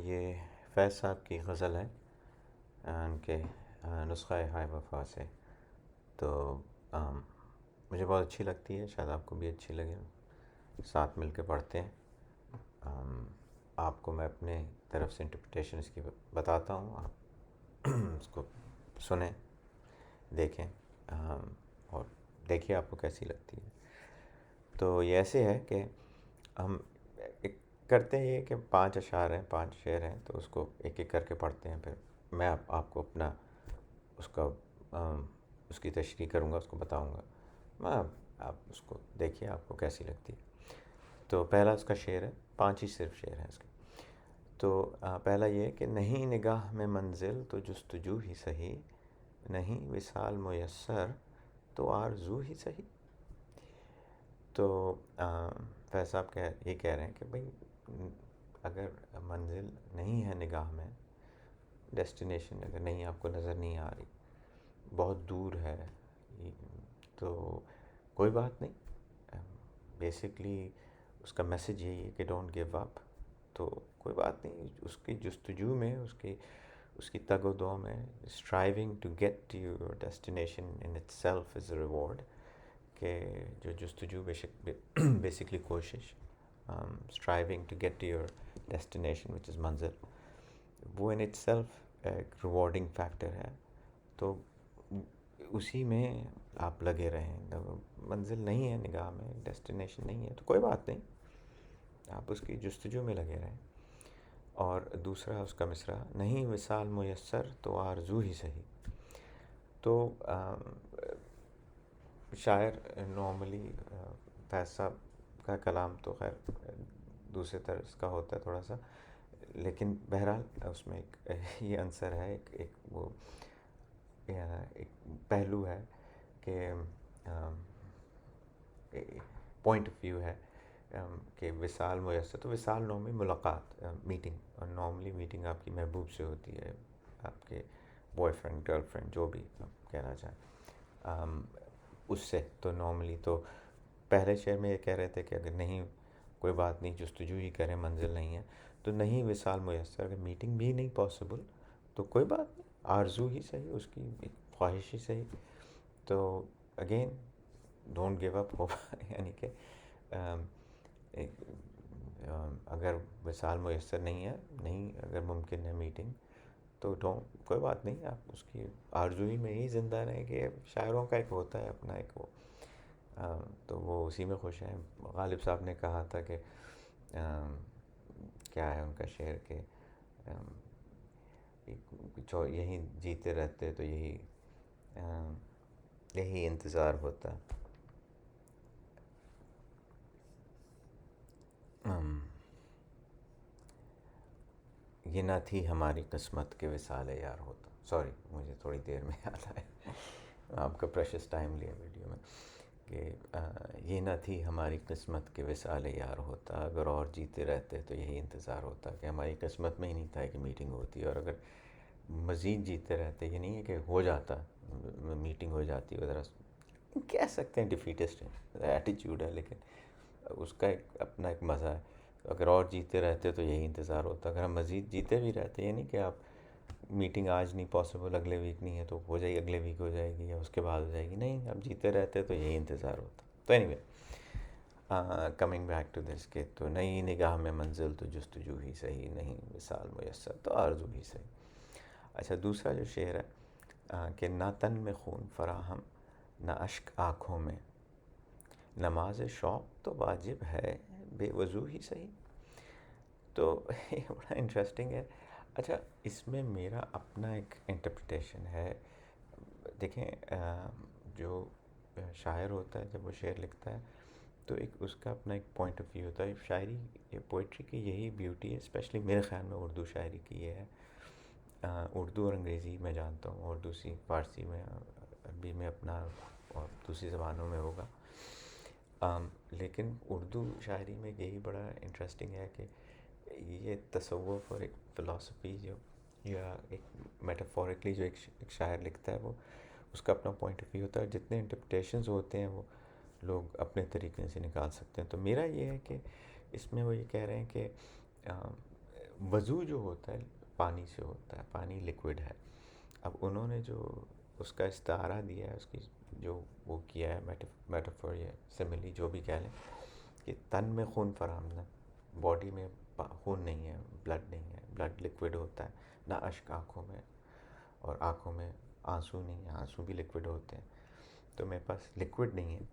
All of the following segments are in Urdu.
یہ فیض صاحب کی غزل ہے ان کے نسخہ ہائے وفا سے. تو مجھے بہت اچھی لگتی ہے، شاید آپ کو بھی اچھی لگے. ساتھ مل کے پڑھتے ہیں. آپ کو میں اپنے طرف سے انٹرپریٹیشن اس کی بتاتا ہوں، آپ اس کو سنیں، دیکھیں اور دیکھیے آپ کو کیسی لگتی ہے. تو یہ ایسے ہے کہ ہم ایک کرتے ہیں یہ کہ 5 اشعار ہیں، 5 شعر ہیں، تو اس کو ایک ایک کر کے پڑھتے ہیں. پھر میں آپ کو اپنا اس کا اس کی تشریح کروں گا، اس کو بتاؤں گا. میں آپ اس کو دیکھیے آپ کو کیسی لگتی ہے. تو پہلا اس کا شعر ہے، 5 ہی صرف شعر ہیں اس کے. تو پہلا یہ ہے کہ نہیں نگاہ میں منزل تو جستجو ہی سہی، نہیں وصال میسر تو آرزو ہی سہی. تو فیض صاحب یہ کہہ رہے ہیں کہ بھئی اگر منزل نہیں ہے نگاہ میں، ڈیسٹینیشن اگر نہیں آپ کو نظر نہیں آ رہی، بہت دور ہے، تو کوئی بات نہیں. بیسکلی اس کا میسج یہی ہے کہ ڈونٹ گیو اپ. تو کوئی بات نہیں، اس کی جستجو میں، اس کی تگ و دو میں، striving to get to your destination in itself is a reward. کہ جو جستجو بیسکلی کوشش، striving to get to your destination which is منزل، وہ ان اٹ سیلف ایک ریوارڈنگ فیکٹر ہے. تو اسی میں آپ لگے رہیں. منزل نہیں ہے نگاہ میں، ڈیسٹینیشن نہیں ہے، تو کوئی بات نہیں، آپ اس کی جستجو میں لگے رہیں. اور دوسرا اس کا مصرع، نہیں وصال میسر تو آرزو ہی سہی. تو شاعر نارملی فیض صاحب کا کلام تو خیر دوسرے طرز کا ہوتا ہے تھوڑا سا، لیکن بہرحال اس میں ایک یہ عنصر ہے، ایک وہ ایک پہلو ہے کہ پوائنٹ آف ویو ہے کہ وصال میسر. تو وصال نارملی ملاقات، میٹنگ، اور نارملی میٹنگ آپ کی محبوب سے ہوتی ہے، آپ کے بوائے فرینڈ، گرل فرینڈ، جو بھی آپ کہنا چاہیں اس سے. تو نارملی تو پہلے شعر میں یہ کہہ رہے تھے کہ اگر نہیں، کوئی بات نہیں، جستجو ہی کریں، منزل نہیں ہے تو نہیں وصال میسر، اگر میٹنگ بھی نہیں پاسبل تو کوئی بات نہیں، آرزو ہی صحیح، اس کی ایک خواہش ہی صحیح. تو اگین ڈونٹ گیو اپ ہوگا، یعنی کہ اگر وصال میسر نہیں ہے، نہیں اگر ممکن ہے میٹنگ، تو کوئی بات نہیں، آپ اس کی آرزوئی میں ہی زندہ رہیں. کہ شاعروں کا ایک ہوتا ہے اپنا ایک وہ، تو وہ اسی میں خوش ہیں. غالب صاحب نے کہا تھا کہ کیا ہے ان کا شعر کہ یہیں جیتے رہتے تو یہی انتظار ہوتا. یہ نہ تھی ہماری قسمت کے وصال یار ہوتا. سوری، مجھے تھوڑی دیر میں یاد آیا، آپ کا پریشس ٹائم لیا ویڈیو میں. کہ یہ نہ تھی ہماری قسمت کے وصال یار ہوتا، اگر اور جیتے رہتے تو یہی انتظار ہوتا. کہ ہماری قسمت میں ہی نہیں تھا کہ میٹنگ ہوتی، اور اگر مزید جیتے رہتے، یہ نہیں ہے کہ ہو جاتا، میٹنگ ہو جاتی وغیرہ، کہہ سکتے ہیں ڈیفیٹسٹ ایٹیچیوڈ ہے، لیکن اس کا اپنا ایک مزہ ہے. اگر اور جیتے رہتے تو یہی انتظار ہوتا. اگر ہم مزید جیتے بھی رہتے، یہ نہیں کہ آپ میٹنگ آج نہیں پاسبل، اگلے ویک نہیں ہے تو ہو جائے گی، اگلے ویک ہو جائے گی یا اس کے بعد ہو جائے گی، نہیں، آپ جیتے رہتے تو یہی انتظار ہوتا. تو anyway, coming back to this, کہ تو نئی نگاہ میں منزل تو جستجو ہی صحیح، نہیں وصال میسر تو آرزو ہی صحیح. اچھا، دوسرا جو شعر ہے کہ نہ تن میں خون فراہم، نہ اشک آنکھوں میں، نماز شوق تو واجب ہے بے وضو ہی صحیح. تو یہ بڑا انٹرسٹنگ ہے. اچھا، اس میں میرا اپنا ایک انٹرپریٹیشن ہے. دیکھیں، جو شاعر ہوتا ہے جب وہ شعر لکھتا ہے تو ایک اس کا اپنا ایک پوائنٹ آف ویو ہوتا ہے. شاعری، پوئٹری کی یہی بیوٹی ہے، اسپیشلی میرے خیال میں اردو شاعری کی یہ ہے. اردو اور انگریزی میں جانتا ہوں، اور دوسری فارسی میں، عربی میں اپنا، اور دوسری زبانوں میں ہوگا. لیکن اردو شاعری میں یہی بڑا انٹرسٹنگ ہے کہ یہ تصوف اور ایک فلاسفی جو، یا ایک میٹافوریکلی جو ایک شاعر لکھتا ہے، وہ اس کا اپنا پوائنٹ آف ویو ہوتا ہے. جتنے انٹرپریٹیشنز ہوتے ہیں وہ لوگ اپنے طریقے سے نکال سکتے ہیں. تو میرا یہ ہے کہ اس میں وہ یہ کہہ رہے ہیں کہ وضو جو ہوتا ہے پانی سے ہوتا ہے، پانی لکوڈ ہے. اب انہوں نے جو اس کا استعارہ دیا ہے، اس کی جو وہ کیا ہے میٹافور یا سملی جو بھی کہہ لیں، کہ تن میں خون فراہم نہ، باڈی میں خون نہیں ہے، بلڈ نہیں ہے، بلڈ لکوڈ ہوتا ہے، نہ اشک آنکھوں میں، اور آنکھوں میں آنسو نہیں ہے، آنسو بھی لکوڈ ہوتے ہیں. تو میرے پاس لکوڈ نہیں ہے.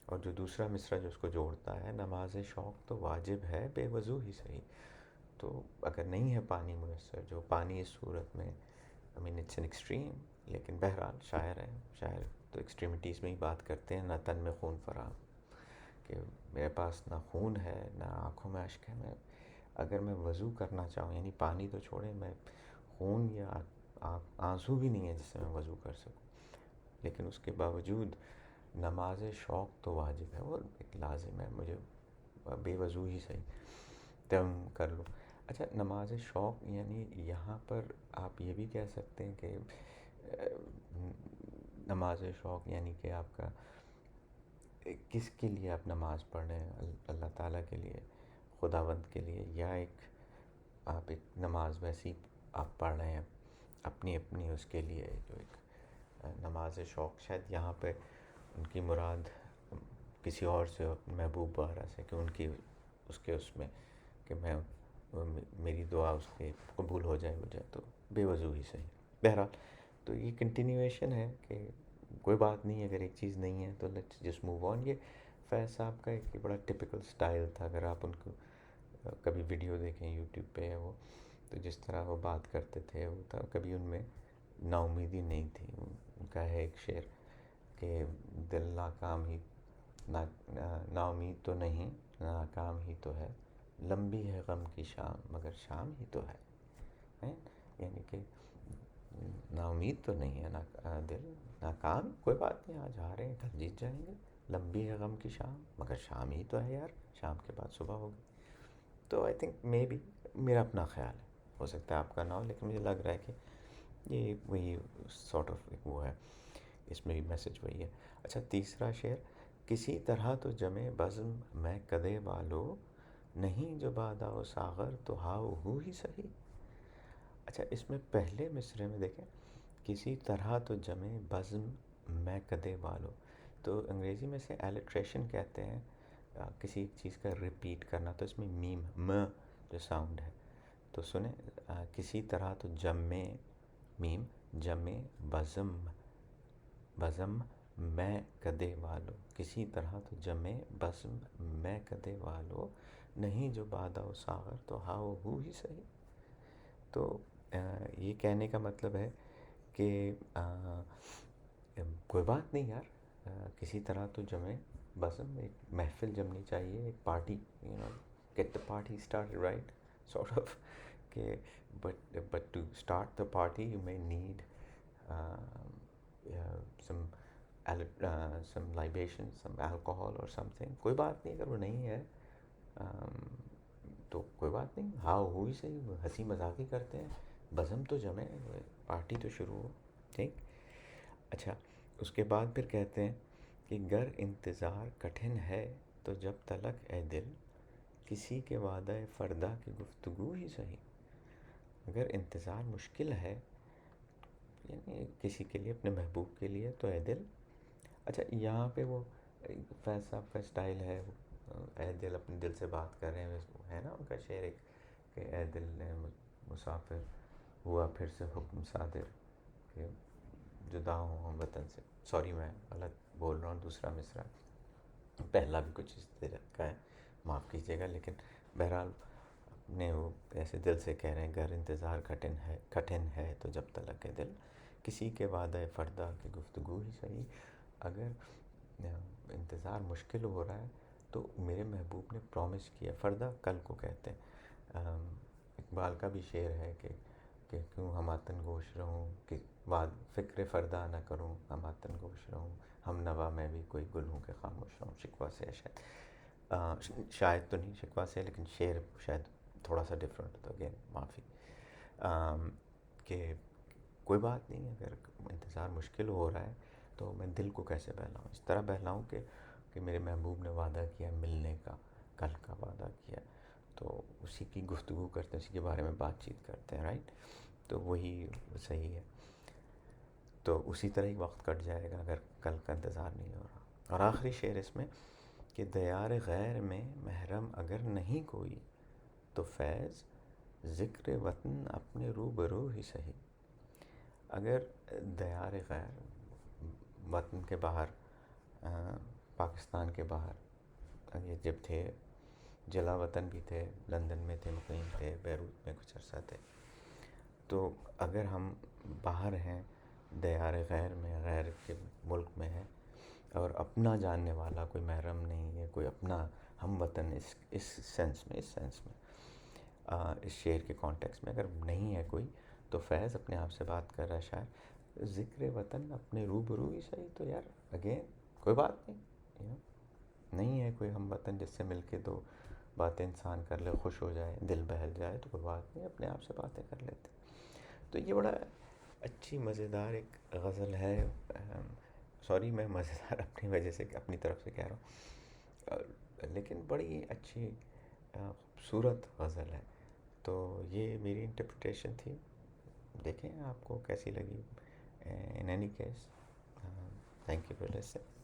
اور جو دوسرا مصرع جو اس کو جوڑتا ہے، نماز شوق تو واجب ہے بے وضو ہی صحیح. تو اگر نہیں ہے پانی میسر، جو پانی اس صورت میں آئی مین اٹس این ایکسٹریم، لیکن بہرحال شاعر ہے، شاعر تو ایکسٹریمٹیز میں ہی بات کرتے ہیں. نہ تن میں خون فراہم، کہ میرے پاس نہ خون ہے نہ آنکھوں میں اشک ہے. میں اگر میں وضو کرنا چاہوں، یعنی پانی تو چھوڑیں، میں خون یا آنسو بھی نہیں ہے جس سے میں وضو کر سکوں، لیکن اس کے باوجود نماز شوق تو واجب ہے، وہ ایک لازم ہے. مجھے بے وضو ہی صحیح تم کر لو. اچھا، نماز شوق یعنی یہاں پر آپ یہ بھی کہہ سکتے ہیں کہ نماز شوق یعنی کہ آپ کا کس کے لیے آپ نماز پڑھ رہے ہیں، اللہ تعالیٰ کے لیے، خداوند کے لیے، یا ایک آپ ایک نماز ویسی آپ پڑھ رہے ہیں اپنی اپنی اس کے لیے. جو ایک نماز شوق، شاید یہاں پہ ان کی مراد کسی اور سے، محبوب وغیرہ سے، کہ ان کی اس میں کہ میں میری دعا اس کے قبول ہو جائے تو بے وضو ہی صحیح. بہرحال تو یہ کنٹینیویشن ہے کہ کوئی بات نہیں، اگر ایک چیز نہیں ہے تو لیٹس جسٹ موو آن. یہ فیض صاحب کا ایک بڑا ٹپیکل سٹائل تھا. اگر آپ ان کو کبھی ویڈیو دیکھیں یوٹیوب پہ وہ، تو جس طرح وہ بات کرتے تھے، وہ تھا کبھی ان میں نا امیدی نہیں تھی. ان کا ہے ایک شعر کہ دل ناکام ہی نا امید تو نہیں، ناکام ہی تو ہے، لمبی ہے غم کی شام مگر شام ہی تو ہے. یعنی کہ نا امید تو نہیں ہے، دل ناکام، کوئی بات نہیں، آج ہارے ہیں کل جیت جائیں گے، لمبی ہے غم کی شام مگر شام ہی تو ہے یار، شام کے بعد صبح ہوگی. تو آئی تھنک مے بی، میرا اپنا خیال ہے، ہو سکتا ہے آپ کا نہ ہو، لیکن مجھے لگ رہا ہے کہ یہ وہی سارٹ آف وہ ہے، اس میں بھی میسج وہی ہے. اچھا، تیسرا شعر، کسی طرح تو جمے بزم میں کدے والو، نہیں جو بادا و ساغر تو ہاؤ ہو ہی سہی. اچھا، اس میں پہلے مصرے میں دیکھیں، کسی طرح تو جمے بزم میں کدے والو، تو انگریزی میں سے ایلٹریشن کہتے ہیں کسی چیز کا ریپیٹ کرنا. تو اس میں میم جو ساؤنڈ ہے، تو سنیں، کسی طرح تو جمے میم جمے بزم، بزم میں کدے والو، کسی طرح تو جمے بزم میں کدے والو، نہیں جو بادا و ساغر تو ہاؤ ہو ہی سہی. تو یہ کہنے کا مطلب ہے کہ کوئی بات نہیں یار، کسی طرح تو جمے بزم، ایک محفل جمنی چاہیے، ایک party, get the party start right sort of. کہ but to start the party you may need some libation, some alcohol or something. کوئی بات نہیں اگر وہ نہیں ہے تو کوئی بات نہیں، ہاں ہوئی صحیح، ہنسی مذاق ہی کرتے ہیں، بزم تو جمے، پارٹی تو شروع ہو. ٹھیک. اچھا، اس کے بعد پھر کہتے ہیں کہ گر انتظار کٹھن ہے تو جب تلک اے دل، کسی کے وعدہ فردا کی گفتگو ہی صحیح. اگر انتظار مشکل ہے، یعنی کسی کے لیے، اپنے محبوب کے لیے، تو اے دل. اچھا، یہاں پہ وہ فیض صاحب کا اسٹائل ہے، اے دل اپنے دل سے بات کر رہے ہیں، ہے نا ان کا شعر ایک کہ اے دل نے مسافر ہوا پھر سے حکم صادر کہ جدا ہوں ہم وطن سے. سوری میں غلط بول رہا ہوں، دوسرا مصرع، پہلا بھی کچھ اس طرح کا ہے، معاف کیجیے گا. لیکن بہرحال اپنے وہ ایسے دل سے کہہ رہے ہیں، گر انتظار کٹھن ہے تو جب تلک ہے دل، کسی کے وعدہ فردا کی گفتگو ہی صحیح. اگر انتظار مشکل ہو رہا ہے تو میرے محبوب نے پرومس کیا، فردا کل کو کہتے ہیں. اقبال کا بھی شعر ہے کہ کیوں ہم آتن گوش رہوں، کہ فکر فردا نہ کروں، ہم آتن گوش رہوں، ہم نوا میں بھی کوئی گل ہوں کہ خاموش رہوں. شکوہ سے ہے شاید، شاید تو نہیں شکوہ سے، لیکن شعر شاید تھوڑا سا ڈفرینٹ، تو اگین معافی. کہ کوئی بات نہیں، اگر انتظار مشکل ہو رہا ہے تو میں دل کو کیسے بہلاؤں، اس طرح بہلاؤں کہ میرے محبوب نے وعدہ کیا ملنے کا، کل کا وعدہ کیا، تو اسی کی گفتگو کرتے ہیں، اسی کے بارے میں بات چیت کرتے ہیں، رائٹ. تو وہی صحیح ہے. تو اسی طرح ہی وقت کٹ جائے گا اگر کل کا انتظار نہیں ہو رہا. اور آخری شعر اس میں کہ دیار غیر میں محرم اگر نہیں کوئی، تو فیض ذکر وطن اپنے روبرو ہی سہی. اگر دیار غیر وطن کے باہر، پاکستان کے باہر یہ جب تھے، جلا وطن بھی تھے، لندن میں تھے، مقیم تھے، بیروت میں کچھ عرصہ تھے. تو اگر ہم باہر ہیں دیار غیر میں، غیر کے ملک میں ہیں، اور اپنا جاننے والا کوئی محرم نہیں ہے، کوئی اپنا ہم وطن اس سینس میں اس شعر کے کانٹیکس میں اگر نہیں ہے کوئی، تو فیض اپنے آپ سے بات کر رہا ہے شاعر، ذکر وطن اپنے روبرو ہی صحیح. تو یار اگین کوئی بات نہیں، نہیں ہے کوئی ہم وطن جس سے مل کے دو باتیں انسان کر لے، خوش ہو جائے، دل بہل جائے، تو کوئی بات نہیں، اپنے آپ سے باتیں کر لیتے. تو یہ بڑا اچھی مزیدار ایک غزل ہے. سوری میں مزیدار اپنی وجہ سے اپنی طرف سے کہہ رہا ہوں، لیکن بڑی اچھی خوبصورت غزل ہے. تو یہ میری انٹرپریٹیشن تھی، دیکھیں آپ کو کیسی لگی. In any case thank you for listening.